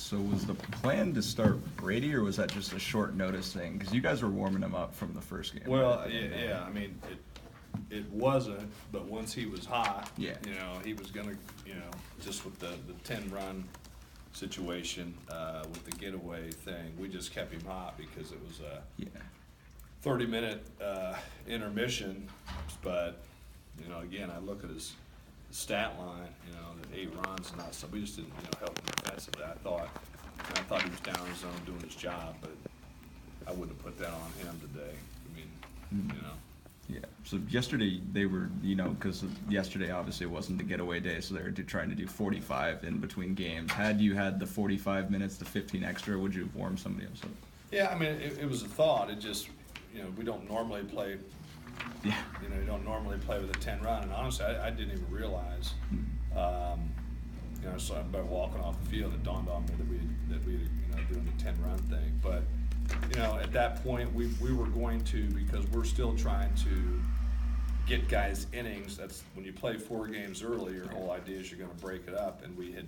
So was the plan to start Brady, or was that just a short notice thing? Because you guys were warming him up from the first game. Well, yeah. I mean, it wasn't, but once he was hot, Yeah. He was gonna, just with the 10-run situation with the getaway thing, we just kept him hot because it was a 30-minute intermission. But again, I look at his stat line, the 8 runs, and not so. We just didn't, help him defensively. I thought he was down in his zone doing his job, but I wouldn't have put that on him today. I mean, Yeah. So yesterday they were, because yesterday obviously it wasn't the getaway day, so they were trying to do 45 in between games. Had you had the 45 minutes, the 15 extra, would you have warmed somebody else up? Yeah, I mean, it was a thought. It just, we don't normally play. Yeah. You don't normally play with a 10-run, and honestly, I didn't even realize. So by walking off the field, it dawned on me that we doing the 10-run thing. But at that point, we were going to, because we're still trying to get guys innings. That's when you play 4 games early. Your whole idea is you're going to break it up, and we had,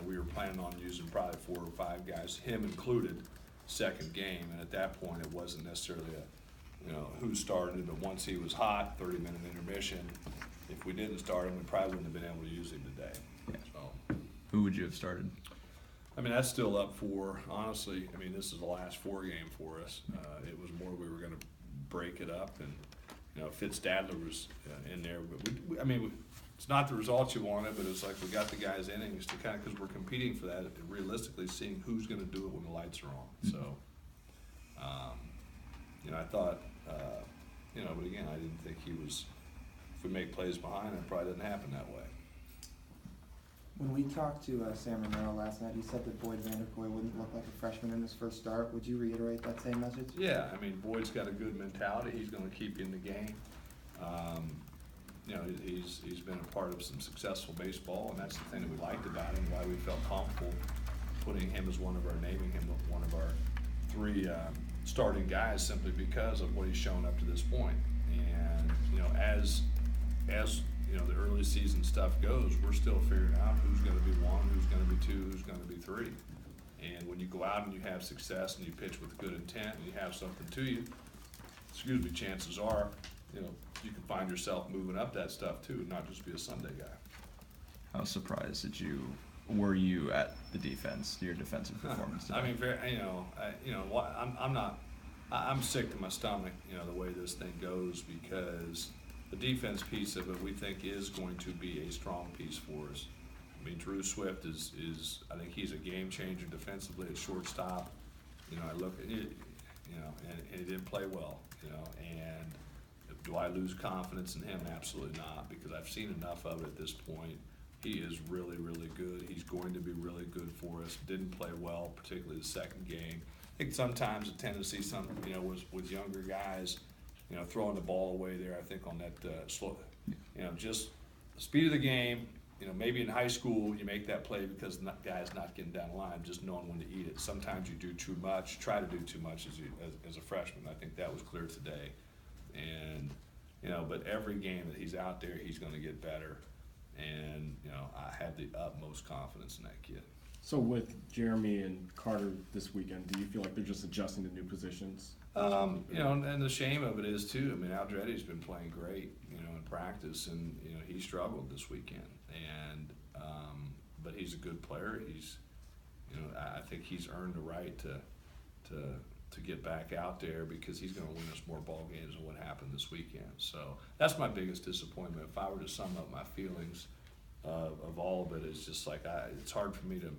we were planning on using probably 4 or 5 guys, him included, second game. And at that point, it wasn't necessarily who started, but once he was hot, 30-minute intermission. If we didn't start him, we probably wouldn't have been able to use him today. Yeah. So, who would you have started? I mean, that's still up for, honestly, I mean, this is the last 4 game for us. It was more we were going to break it up, and, Fitzstadler was in there. But, it's not the results you wanted, but it's like we got the guys' innings to kind of, because we're competing for that, realistically seeing who's going to do it when the lights are on. So, I thought, but again, I didn't think he was, if we make plays behind, it probably didn't happen that way. When we talked to Sam Romero last night, he said that Boyd Vanderkoy wouldn't look like a freshman in his first start. Would you reiterate that same message? Yeah, I mean, Boyd's got a good mentality. He's going to keep you in the game. He's been a part of some successful baseball, and that's the thing that we liked about him, why we felt comfortable naming him as one of our 3 starting guys, simply because of what he's shown up to this point. And as the early season stuff goes, we're still figuring out who's going to be 1, who's going to be 2, who's going to be 3. And when you go out and you have success and you pitch with good intent and you have something to you, chances are, you can find yourself moving up that stuff too, not just be a Sunday guy. How surprised were you at the defense, your defensive performance today? I mean, I'm sick to my stomach, the way this thing goes, because the defense piece of it we think is going to be a strong piece for us. I mean, Drew Swift is I think he's a game changer defensively at shortstop. I look at it, and he didn't play well, and do I lose confidence in him? Absolutely not, because I've seen enough of it at this point. He is really, really good. He's going to be really good for us. Didn't play well, particularly the second game. I think sometimes a tendency, with younger guys, throwing the ball away there. I think on that slow, just the speed of the game. Maybe in high school you make that play because the guy's not getting down the line, just knowing when to eat it. Sometimes you do too much, try to do too much as a freshman. I think that was clear today. And but every game that he's out there, he's going to get better. And I have the utmost confidence in that kid. So with Jeremy and Carter this weekend, do you feel like they're just adjusting to new positions? And the shame of it is too. I mean, Aldretti's been playing great, in practice, and he struggled this weekend. And but he's a good player. He's, I think he's earned the right to get back out there, because he's going to win us more ball games than what happened this weekend. So that's my biggest disappointment. If I were to sum up my feelings of all of it, it's just like it's hard for me to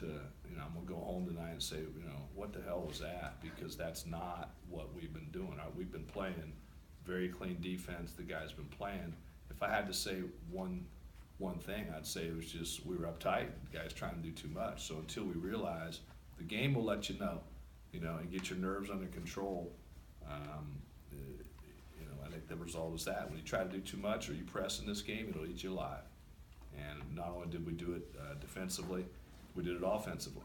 I'm gonna go home tonight and say, what the hell was that? Because that's not what we've been doing. We've been playing very clean defense. The guys been playing. If I had to say one thing, I'd say it was just we were uptight. The guys trying to do too much. So until we realize the game will let you know, and get your nerves under control. I think the result is that when you try to do too much or you press in this game, it'll eat you alive. And not only did we do it defensively, we did it offensively.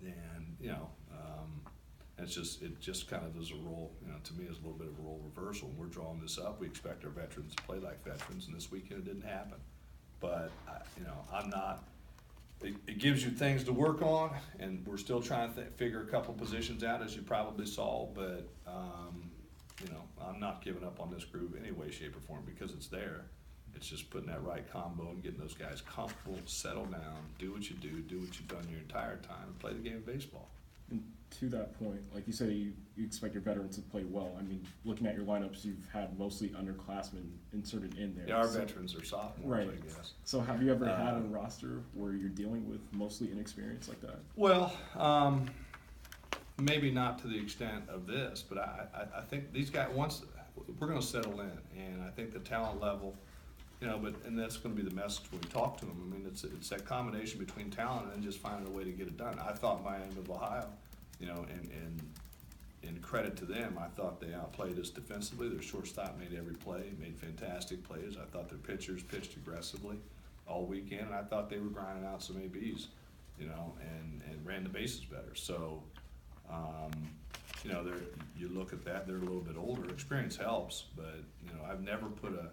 And it just kind of is a role, to me, is a little bit of a role reversal. When we're drawing this up, we expect our veterans to play like veterans, and this weekend it didn't happen. But I'm not, it gives you things to work on, and we're still trying to figure a couple positions out, as you probably saw, but, I'm not giving up on this group any way, shape, or form, because it's there. It's just putting that right combo and getting those guys comfortable, settle down, do what you do what you've done your entire time, and play the game of baseball. And to that point, like you say, you expect your veterans to play well. I mean, looking at your lineups, you've had mostly underclassmen inserted in there. Yeah, our So- veterans are sophomores, Right. I guess. So have you ever had a roster where you're dealing with mostly inexperience like that? Well, maybe not to the extent of this, but I think these guys, once, we're gonna settle in, and I think the talent level, and that's gonna be the message when we talk to them. I mean, it's that combination between talent and just finding a way to get it done. I thought Miami of Ohio, and credit to them, I thought they outplayed us defensively. Their shortstop made every play, made fantastic plays. I thought their pitchers pitched aggressively all weekend, and I thought they were grinding out some ABs, and ran the bases better. So, you look at that, they're a little bit older. Experience helps, but, I've never put a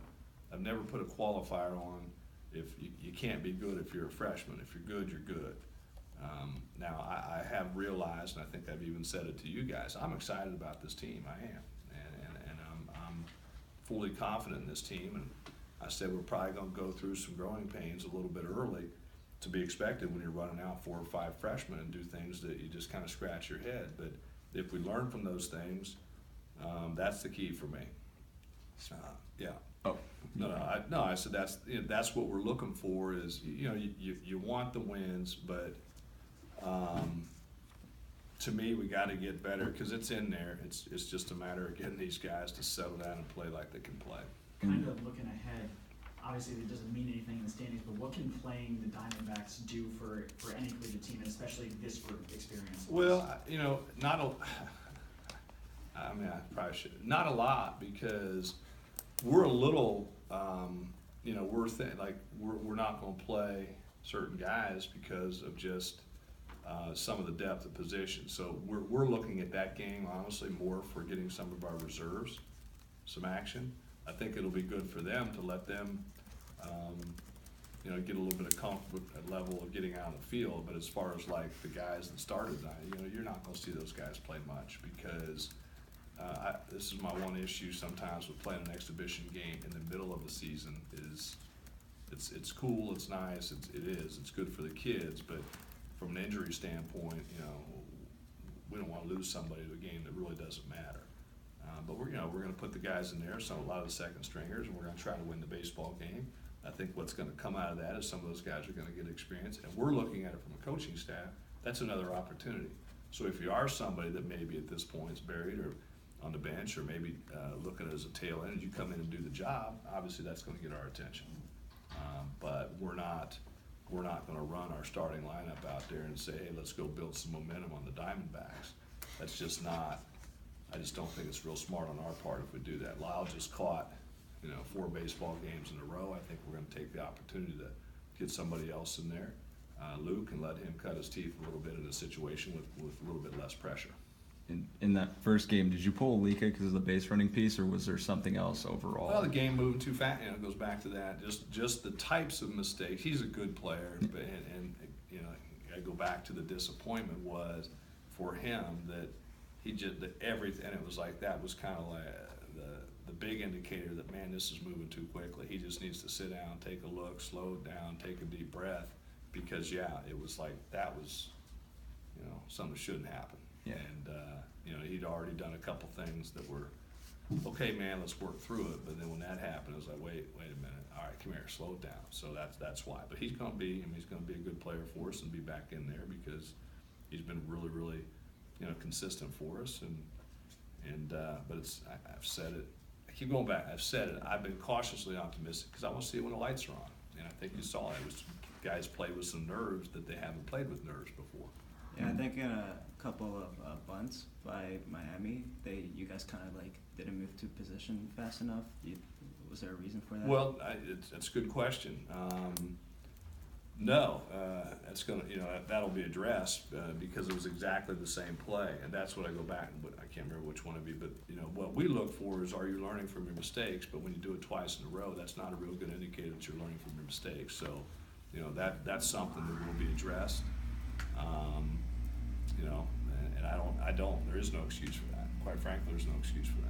qualifier on if you can't be good if you're a freshman. If you're good, you're good. Now, I have realized, and I think I've even said it to you guys, I'm excited about this team. I am, and I'm fully confident in this team. And I said we're probably going to go through some growing pains a little bit early, to be expected when you're running out 4 or 5 freshmen and do things that you just kind of scratch your head. But if we learn from those things, that's the key for me. Yeah. Oh. No, I said that's what we're looking for is, you want the wins, but to me, we got to get better, because it's in there. It's just a matter of getting these guys to settle down and play like they can play. Kind of looking ahead, obviously it doesn't mean anything in the standings, but what can playing the Diamondbacks do for any collegiate team, and especially this group experience? Well, I probably should, not a lot, because we're a little, we're not going to play certain guys because of just some of the depth of position. So we're looking at that game, honestly, more for getting some of our reserves some action. I think it'll be good for them to let them, get a little bit of comfort with that level of getting out on the field. But as far as like the guys that started, you're not going to see those guys play much, because this is my one issue sometimes with playing an exhibition game in the middle of the season is it's cool, it's nice, it's good for the kids, but from an injury standpoint, we don't want to lose somebody to a game that really doesn't matter. But we're going to put the guys in there, a lot of the second stringers, and we're going to try to win the baseball game. I think what's going to come out of that is some of those guys are going to get experience, and we're looking at it from a coaching staff. That's another opportunity. So if you are somebody that maybe at this point is buried or on the bench, or maybe looking at it as a tail end, you come in and do the job, obviously that's going to get our attention. But we're not going to run our starting lineup out there and say, hey, let's go build some momentum on the Diamondbacks. That's just not. I just don't think it's real smart on our part if we do that. Lyle just caught, 4 baseball games in a row. I think we're going to take the opportunity to get somebody else in there, Luke, and let him cut his teeth a little bit in a situation with a little bit less pressure. In that first game, did you pull Alika because of the base running piece, or was there something else overall? Well, the game moving too fast, it goes back to that. Just the types of mistakes. He's a good player, but I go back to the disappointment was for him that he just everything. And it was like that was kind of like the big indicator that, man, this is moving too quickly. He just needs to sit down, take a look, slow it down, take a deep breath, because it was like that was something that shouldn't happen. Yeah. And he'd already done a couple things that were, okay, man, let's work through it. But then when that happened, it was like, wait a minute. All right, come here, slow it down. So that's why. But he's going to be a good player for us and be back in there, because he's been really, really, consistent for us. But I've said it. I keep going back. I've said it. I've been cautiously optimistic because I want to see it when the lights are on. And I think you saw it. Guys play with some nerves that they haven't played with nerves before. Yeah, I think in a couple of bunts by Miami, you guys kind of didn't move to position fast enough. Was there a reason for that? Well, it's a good question. No, that's that'll be addressed because it was exactly the same play, and that's what I go back and I can't remember which one of you, but what we look for is, are you learning from your mistakes? But when you do it twice in a row, that's not a real good indicator that you're learning from your mistakes. So you know, that's something that will be addressed. You know, and there is no excuse for that. Quite frankly, there's no excuse for that.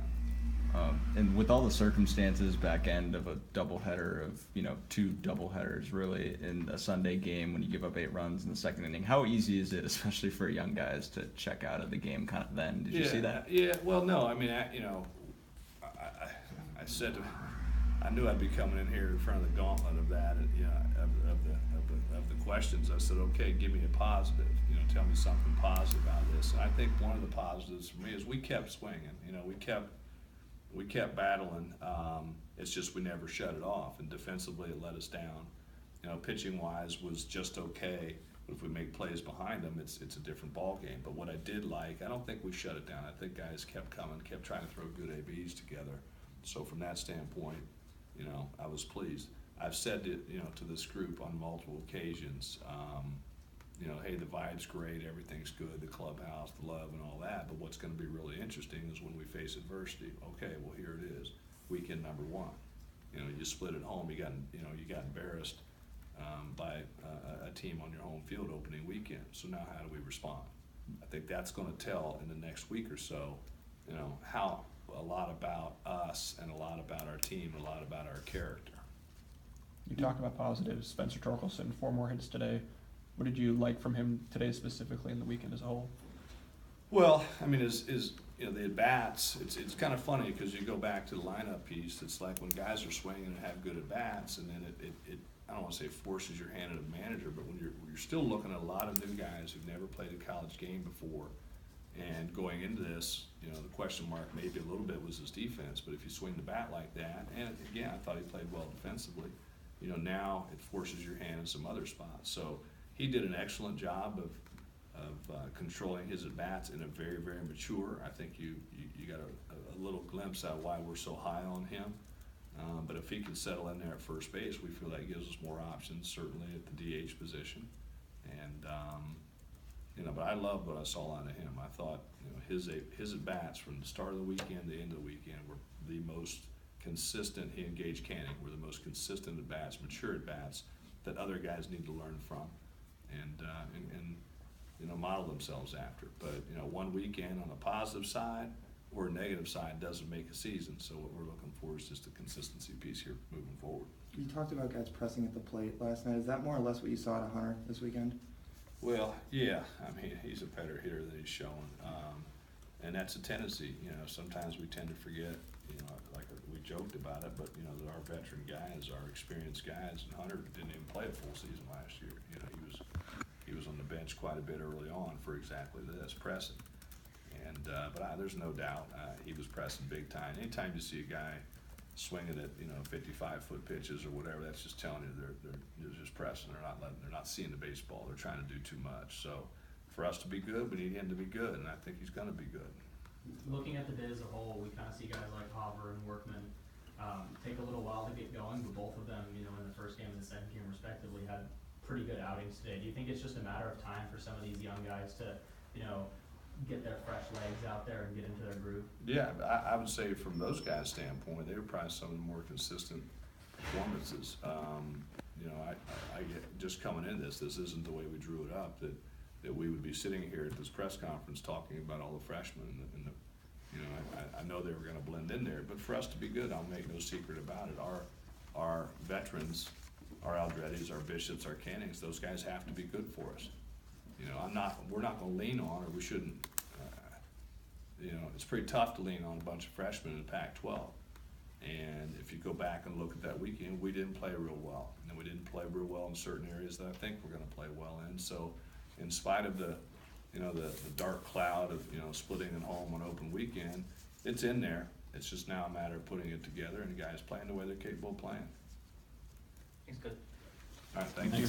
And with all the circumstances back end of a doubleheader of, you know, 2 doubleheaders really in a Sunday game when you give up 8 runs in the second inning, how easy is it, especially for young guys, to check out of the game kind of then? Did you see that? Yeah, well, no, I mean, you know, I said I knew I'd be coming in here in front of the gauntlet of that, you know, of the questions. I said, okay, give me a positive, you know, tell me something positive about this. And I think one of the positives for me is we kept swinging, you know, we kept battling. It's just we never shut it off, and defensively it let us down. You know, pitching wise was just okay, but if we make plays behind them, it's a different ball game. But what I did like, I don't think we shut it down. I think guys kept coming, kept trying to throw good ABs together. So from that standpoint, you know, I was pleased. I've said it, you know, to this group on multiple occasions. You know, hey, the vibe's great, everything's good, the clubhouse, the love, and all that. But what's going to be really interesting is when we face adversity. Okay, well, here it is, weekend number 1. You know, you split at home. You got embarrassed by a team on your home field opening weekend. So now, how do we respond? I think that's going to tell in the next week or so. You know, how a lot about us and a lot about our team, a lot about our character. You talked about positives. Spencer Torkelson, 4 more hits today. What did you like from him today specifically in the weekend as a whole? Well, I mean, you know, the at-bats, it's kind of funny because you go back to the lineup piece. It's like when guys are swinging and have good at-bats, and then it I don't want to say forces your hand at a manager, but when you're still looking at a lot of new guys who've never played a college game before, and going into this, you know, the question mark maybe a little bit was his defense, but if you swing the bat like that, and again, I thought he played well defensively, you know, now it forces your hand in some other spots. So he did an excellent job of controlling his at-bats in a very, very mature. I think you got a little glimpse at why we're so high on him. But if he can settle in there at first base, we feel that gives us more options, certainly at the DH position. And, you know, but I loved what I saw out of him. I thought, you know, his at-bats from the start of the weekend to the end of the weekend were the most consistent. He engaged Canning were the most consistent at-bats, mature at-bats that other guys need to learn from and you know, model themselves after. But, you know, one weekend on the positive side or a negative side doesn't make a season. So what we're looking for is just a consistency piece here moving forward. You talked about guys pressing at the plate last night. Is that more or less what you saw at Hunter this weekend? Well, yeah. I mean, he's a better hitter than he's showing. And that's a tendency. You know, sometimes we tend to forget, you know, like we joked about it, but, you know, that our veteran guys, our experienced guys, and Hunter didn't even play a full season last year. You know, he was on the bench quite a bit early on for exactly this, pressing. And but there's no doubt he was pressing big time. Anytime you see a guy swinging at, you know, 55-foot pitches or whatever, that's just telling you they're just pressing. They're not seeing the baseball. They're trying to do too much. So for us to be good, we need him to be good, and I think he's going to be good. Looking at the bid as a whole, we kind of see guys like Hopper and Workman take a little while to get going, but both of them, you know, in the first game and the second game respectively, had pretty good outings today. Do you think it's just a matter of time for some of these young guys to, you know, get their fresh legs out there and get into their groove? Yeah, I would say from those guys' standpoint, they were probably some of the more consistent performances. You know, I get just coming in this isn't the way we drew it up, that we would be sitting here at this press conference talking about all the freshmen and the you know, I know they were going to blend in there, but for us to be good, I'll make no secret about it. Our veterans, our Aldrettis, our Bishops, our Cannings, those guys have to be good for us. You know, we're not going to lean on, or we shouldn't. You know, it's pretty tough to lean on a bunch of freshmen in the Pac-12. And if you go back and look at that weekend, we didn't play real well, and we didn't play real well in certain areas that I think we're going to play well in. So, in spite of the dark cloud of, you know, splitting at home on open weekend, it's in there. It's just now a matter of putting it together and the guys playing the way they're capable of playing. Thanks, good. All right, thank you.